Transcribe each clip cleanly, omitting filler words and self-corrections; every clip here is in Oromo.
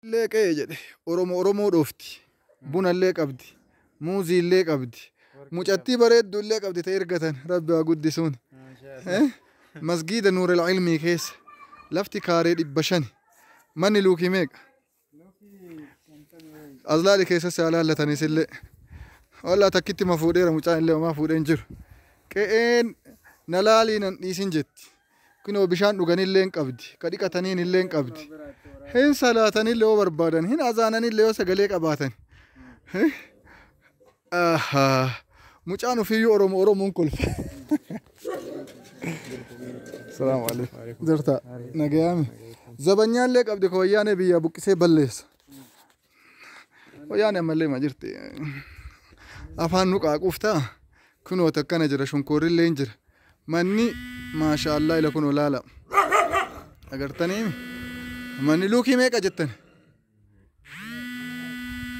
ليك ايه جدي oromoo dhofti buna illee qabdi muuzii illee qabdi mucattii bareeddu illee qabdi ta'e ergatan rabbi haa guddisuun masgiida nuura ilmii keessa lafti kaaree 500 manni luukii meeqa azlaali keessa si alaallataniis illee wallaa takkitti ma fuudheera mucaan illee homaa fuudheen jiru qe'een na laalii nan dhiisin jetti kunoo bishaan dhuganillee hin qabdi ka dhiqataniin illee hin qabdi hin salaatanillee yoo barbaadan hin azaananillee yoo sagalee qabaatan mucaan ofiiyyuu oromoon kolfa salaamu alaikum jirta nagayaami zabanyaallee qabdi ka wayyaanee biyyaa buqqisee balleessa wayyaanee ammallee ma jirti afaan nu qaaquuftaa kunoo takkana jira shunkoorrillee hin jira manni maashaallah ila kunoo laala agartanii manni luukii meeqa jettan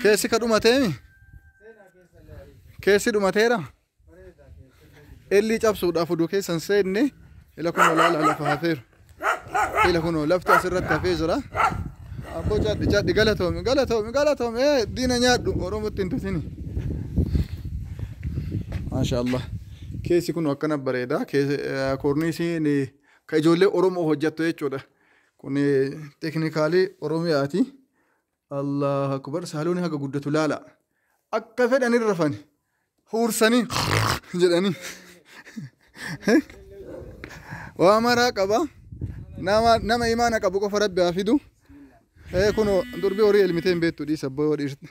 keessi ka dhumateemi keessi dhumateera illii cabsuudhaaf oduu keessan seenne ila kunoo laala lafa hafeeru ila kunoo lafti asirratti hafee jira abboo cadhi galatoomi diina nyaadhu oromotti hin tutini maashaallah keessi kun akkana bareeda korniisiin ka ijoollee oromoo hojjettu jechuudha kun teeknikaalii oromiyaati allahu akbar saalooni haga guddatu laala akka fedhan irra rafani huursanii jedhanii waa maraa qaba nama imaana qabu qofa rabbi haa fidu kunoo durbii horii elmiteen beektu dhiisa abboo yoo dhiirte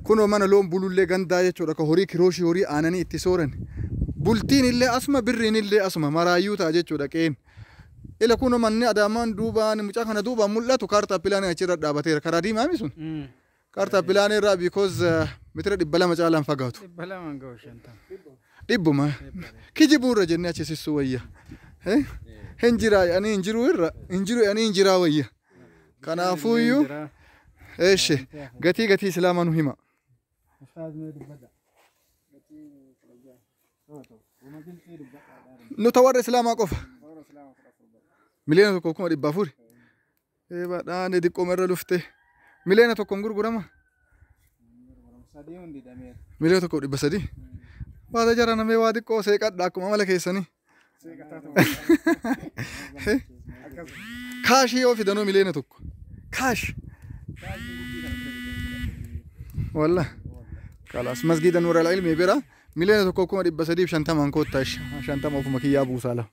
kunoo mana loon bulullee gandaa jechuudha ka horii kirooshii horii aananii itti sooran bultiin illee asuma birriin illee asuma maraayyuu ta'a jechuudha qeen ila kunoo manni adaamaan duubaan mucaa kana duubaan mul'atu kaartaa pilaanii achirra dhaabateera karaa diimaami sun kaartaa pilaanii irraa because mitira 200 caalaan fagaatu 100 kijibuurra jennee achi sissuu wayya hin jiraa ani hin jiru irra hin jiru ani hin jiraa wayya kanaafuuyyuu eeshe gatii islaamaa nu hima nuta warra islaamaa qofa miliyoona tokko kuma 400 badhaane diqqooma irra lufte miliyoona tokkoon gurgurama miliyoona tokko 300 waata jara namee waa xiqqoo seeqadha akkuma amala keessanii kaashii yoo fidanuu miliyoona tokko kaash والله خلاص مسجد نور العلم بيرا مليون تكوكو 350 كوتا شانتا مفهوم كي يا ابو صالح